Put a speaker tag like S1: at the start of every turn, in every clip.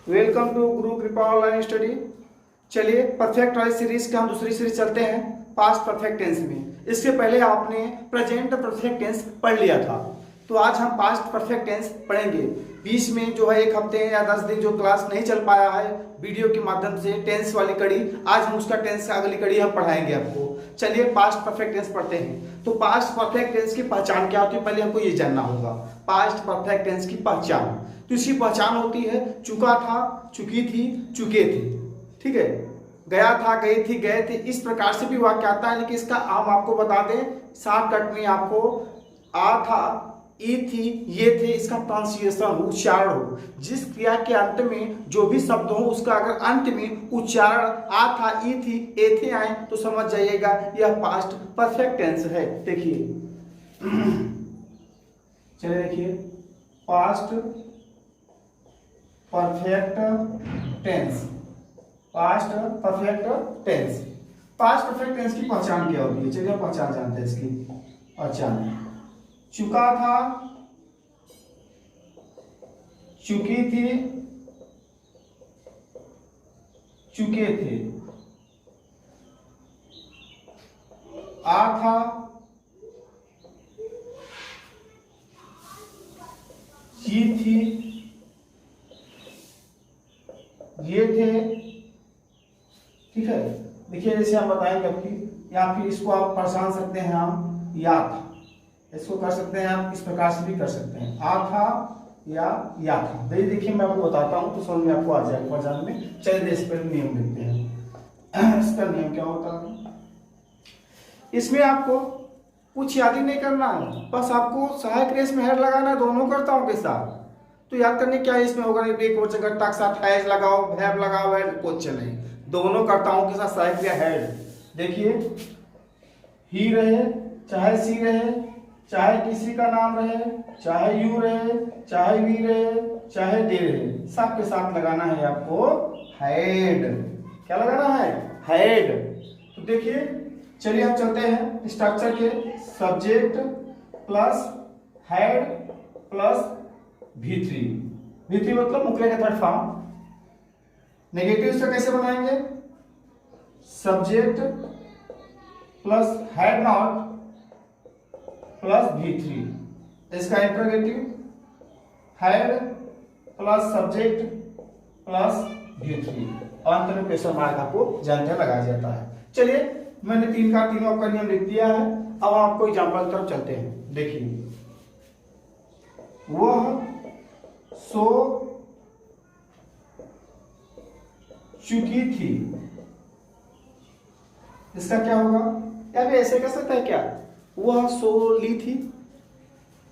S1: Welcome to गुरु कृपा online study. चलिए perfect वाली सीरीज के हम दूसरी सीरीज चलते हैं पास्ट परफेक्ट टेंस में। इसके पहले आपने प्रेजेंट परफेक्ट टेंस पढ़ लिया था, तो आज हम पास्ट परफेक्ट टेंस पढ़ेंगे। बीच में जो है एक हफ्ते या 10 दिन जो क्लास नहीं चल पाया है वीडियो के माध्यम से टेंस वाली कड़ी, आज हम उसका टेंस अगली कड़ी हम पढ़ाएंगे आपको। चलिए पास्ट परफेक्ट टेंस पढ़ते हैं। तो पास्ट परफेक्ट टेंस की पहचान क्या होती है, पहले हमको ये जानना होगा। पास्ट परफेक्ट टेंस की पहचान, तो इसकी पहचान होती है चुका था, चुकी थी, चुके थे। ठीक है, गया था, गई थी, गए थे, इस प्रकार से भी वाक्य आता है। लेकिन इसका हम आपको बता दें शॉर्टकट में, आपको आ था, ई थी, ये थे, इसका प्रोनाउंसिएशन हो, उच्चारण हो। जिस क्रिया के अंत में जो भी शब्द हो उसका अगर अंत में उच्चारण आ था, ई थी, ए थे आए तो समझ जाइएगा यह पास्ट परफेक्ट टेंस है। देखिए चलिए देखिए past perfect tense. Past perfect tense, past perfect tense की पहचान क्या होती है, चलिए पहचान जानते हैं इसकी पहचान। चुका था, चुकी थी, चुके थे। आ था, ये थी, ये थे। ठीक है, देखिए जैसे हम बताएंगे आपकी, या फिर इसको आप पहचान सकते हैं हम या था, इसको कर सकते हैं आप इस प्रकार से भी कर सकते हैं, आ था या था। देखिए मैं आपको बताता हूं तो समझ में आपको आ जाएगा पहचान में। चलिए इस पर नियम लिखते हैं। इसका नियम क्या होता है, इसमें आपको कुछ याद ही नहीं करना है, बस आपको सहायक रेस में हेड लगाना है दोनों कर्ताओं के साथ। तो याद करने क्या है इसमें होगा, एक वचनकर्ता के साथ हैज लगाओ, वर्ब लगाओ, हेड कुछ नहीं, दोनों कर्ताओं के साथ सहायक क्रिया हेड। देखिए ही रहे, चाहे सी रहे, चाहे किसी का नाम रहे, चाहे यू रहे, चाहे वी रहे, चाहे दे रहे, सबके साथ लगाना है आपको हेड। क्या लगाना है, हेड। तो देखिए चलिए हम चलते हैं स्ट्रक्चर के। Subject plus had plus V3। V3 मतलब मुख्य का थर्ड फॉर्म। नेगेटिव से कैसे बनाएंगे, subject plus head not plus V3, इसका interrogative head plus subject plus V3, और अंत में क्वेश्चन मार्क आपको जानते लगाया जाता है। चलिए मैंने तीनों आपका नियम लिख दिया है। अब आपको एग्जांपल की तरफ चलते हैं। देखिए वह सो चुकी थी, इसका क्या होगा, या भी ऐसे कर सकता है क्या, वह सो ली थी,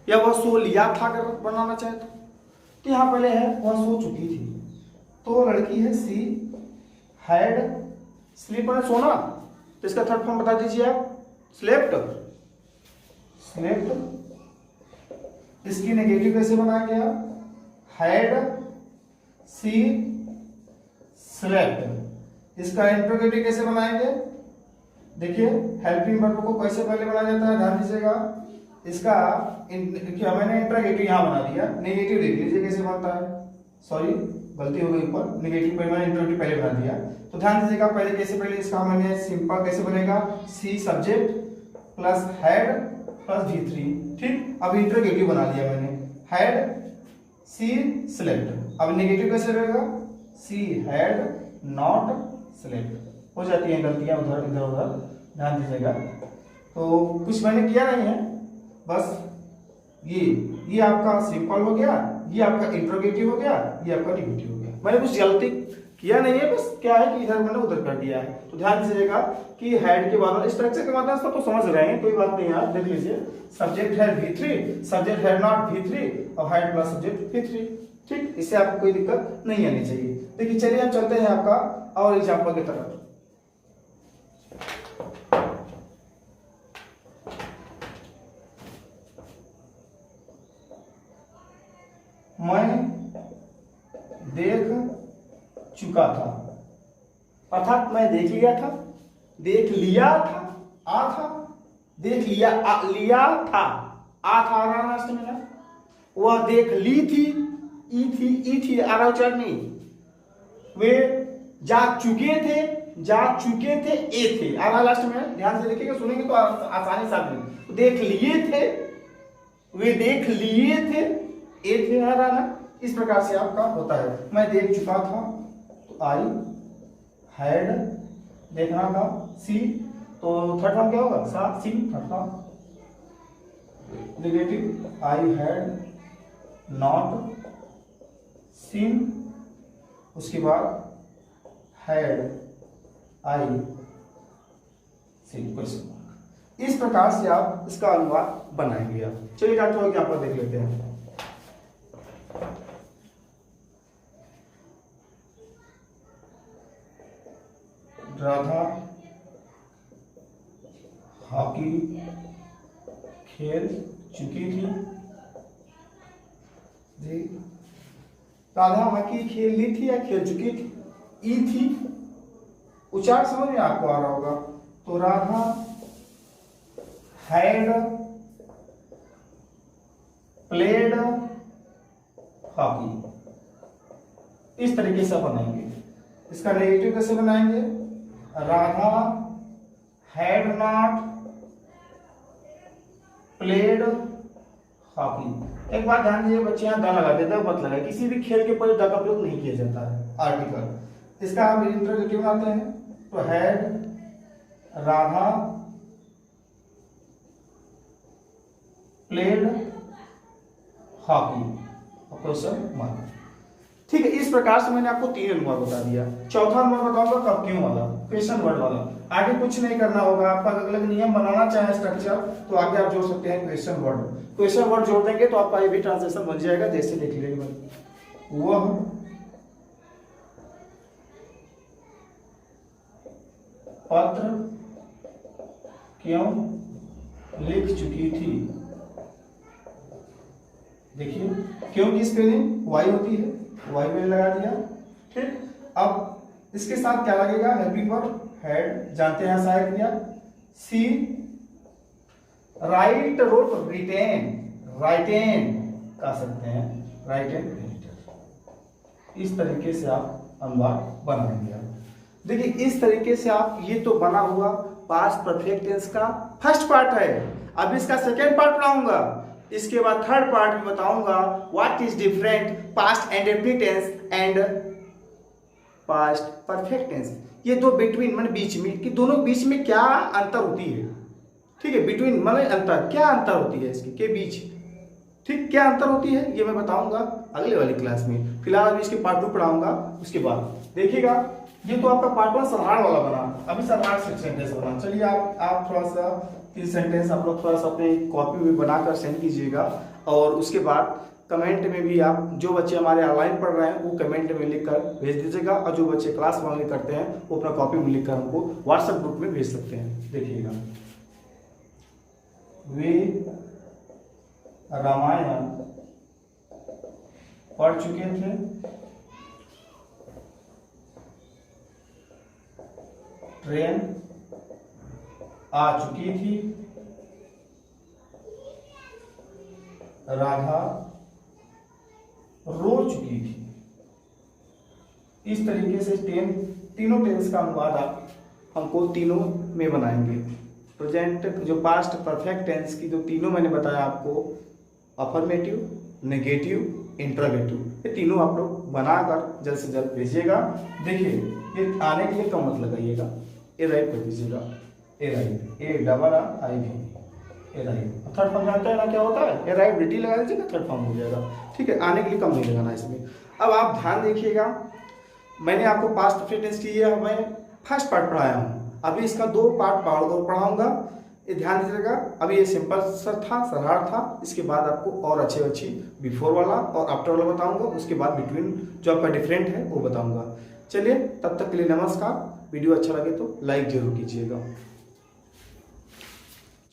S1: या वह सो लिया था अगर बनाना चाहे तो यहां पहले है वह सो चुकी थी, तो लड़की है सी हैड स्लीप है सोना, तो इसका थर्ड फॉर्म बता दीजिए आप, स्लेप्ट। स्लेप्ट, इसकी नेगेटिव कैसे बनाएंगे आप, हैड सी स्लेप्ट। इसका इंट्रोगेटिव कैसे बनाएंगे, देखिए हेल्पिंग वर्ब को कैसे पहले बनाया जाता है, ध्यान दीजिएगा। इसका मैंने इंट्रोगेटिव यहां बना दिया, नेगेटिव देख लीजिए कैसे बनता है, सॉरी गलती हो गई, ऊपर नेगेटिव पर मैंने इंट्रोगेटिव पहले बना दिया। तो ध्यान दीजिएगा पहले कैसे, पहले इसका मैंने सिंपल कैसे बनेगा, she subject plus had plus V3। ठीक, अब इंट्रोगेटिव बना दिया मैंने, हेड सी स्लेप्ट। अब नेगेटिव कैसे रहेगा, सी हैड नॉट स्लेप्ट। हो जाती है गलतियां उधर इधर उधर, ध्यान दीजिएगा। तो कुछ मैंने किया नहीं है, बस ये आपका सिंपल हो गया, ये आपका इंट्रोगेटिव हो गया, ये आपका नेगेटिव हो गया। मैंने कुछ गलती किया नहीं है, बस क्या है कि इधर मैंने उधर कर दिया है। तो ध्यान दीजिएगा कि हेड के बाद स्ट्रक्चर के माध्यम से तो समझ रहे हैं, कोई बात नहीं यार। देख लीजिए सब्जेक्ट है V3, सब्जेक्ट है नॉट V3 और हेड प्लस सब्जेक्ट V3। ठीक, इससे आपको कोई दिक्कत नहीं आनी चाहिए। देखिए चलिए हम चलते हैं आपका और एग्जाम्पल की तरफ। मैं देख चुका था, अर्थात मैं देख लिया था, देख लिया था, आ था, देख लिया, लिया था, आ था आ रहा में ना, वह देख ली थी, ई थी, आ रहा उच्चारण नहीं, वे जा चुके थे ए थे। आ रहा लास्ट में, ध्यान से देखिएगा, सुनेंगे तो आसानी से आप देख लिए थे, वे देख लिए थे, ए थे आ रहा ना। इस प्रकार से आपका होता है। मैं देख चुका था तो आई हैड देखना था, सी तो थर्ड फॉर्म क्या होगा, सा see third form. Negative I had not seen, उसके बाद had I seen question mark. इस प्रकार से आप इसका अनुवाद बनाएंगे आप। चलिए डॉक्टर हो क्या देख लेते हैं। राधा हॉकी खेल चुकी थी जी। राधा हॉकी खेल ली थी या खेल चुकी थी, ई थी, उच्चारण समझ में आपको आ रहा होगा। तो राधा हैड प्लेड हॉकी, इस तरीके से बनाएंगे। इसका नेगेटिव कैसे बनाएंगे, Radha had not played hockey. एक बात ध्यान दीजिए बच्चे, यहाँ द लगा देते हैं, मत लगाए, किसी भी खेल के ऊपर द का प्रयोग नहीं किया जाता है आर्टिकल। इसका हम इंटरोगेटिव बनाते हैं, तो had Radha played hockey question mark. ठीक है, इस प्रकार से मैंने आपको 3 अनुवाद बता दिया। चौथा अनुवाद बताऊंगा कब क्यों वाला, क्वेश्चन वर्ड वाला। आगे कुछ नहीं करना होगा, आपका अलग नियम बनाना चाहे स्ट्रक्चर तो आगे आप जोड़ सकते हैं क्वेश्चन वर्ड। क्वेश्चन वर्ड जोड़ देंगे तो आपका ये भी ट्रांसलेशन बन जाएगा। जैसे देख लीजिए, वह पत्र क्यों लिख चुकी थी। देखिए क्यों की स्पेलिंग वाई होती है, वाई में लगा दिया। ठीक, अब इसके साथ क्या लगेगा, हेल्पिंग वर्ब हैड, जानते हैं सहायक क्रिया। सी राइट रोट रिटेन, राइटेन कह सकते हैं, राइटेन। इस तरीके से आप अनुवाद बनाएंगे। देखिए इस तरीके से आप, ये तो बना हुआ पास्ट परफेक्ट टेंस का फर्स्ट पार्ट है। अब इसका सेकेंड पार्ट पढ़ाऊंगा, इसके बाद थर्ड पार्ट में बताऊंगा what is different past indefinite tense and past perfect tense. ये दो बिटवीन माने बीच में, कि दोनों बीच में क्या अंतर होती है। ठीक है, बिटवीन माने अंतर, क्या अंतर होती है इसके के बीच। ठीक, क्या अंतर होती है ये मैं बताऊंगा अगले वाली क्लास में। फिलहाल अभी इसके पार्ट 2 पढ़ाऊंगा, उसके बाद देखिएगा। ये तो आपका पार्ट 1 साधारण वाला बना, अभी साधारण सेंटेंस बना। चलिए आप थोड़ा सा 3 सेंटेंस आप लोग थोड़ा सा अपने कॉपी में बनाकर सेंड कीजिएगा, और उसके बाद कमेंट में भी आप, जो बच्चे हमारे ऑनलाइन पढ़ रहे हैं वो कमेंट में लिखकर भेज दीजिएगा, और जो बच्चे क्लास में करते हैं वो अपना कॉपी में लिखकर हमको व्हाट्सएप ग्रुप में भेज सकते हैं। देखिएगा, वे रामायण पढ़ चुके थे, ट्रेन आ चुकी थी, राधा रो चुकी थी। इस तरीके से तीनों टेंस का अनुवाद आप हमको तीनों में बनाएंगे। प्रेजेंट जो पास्ट परफेक्ट टेंस की जो तीनों मैंने बताया आपको, अफर्मेटिव, नेगेटिव, इंटरोगेटिव, ये तीनों आप लोग बनाकर जल्द से जल्द भेजिएगा। देखिए ये आने के लिए कम मत लगाइएगा, ए राइट कर दीजिएगा, arrive, A double I V, arrive. Third form जानते हैं ना क्या होता है, ए राइट डी लगा दीजिएगा, थर्ड फॉर्म हो जाएगा। ठीक है, आने के लिए कम नहीं लगाना इसमें। अब आप ध्यान देखिएगा, मैंने आपको पास्ट परफेक्ट टेंस की मैं फर्स्ट पार्ट पढ़ाया हूँ, अभी इसका 2 पार्ट पढ़ाऊंगा, ये ध्यान दीजिएगा। अभी ये सिंपल सा था, सरल था, इसके बाद आपको और अच्छे बिफोर वाला और आफ्टर वाला बताऊंगा, उसके बाद बिटवीन जो आपका डिफरेंट है वो बताऊंगा। चलिए तब तक के लिए नमस्कार। वीडियो अच्छा लगे तो लाइक जरूर कीजिएगा।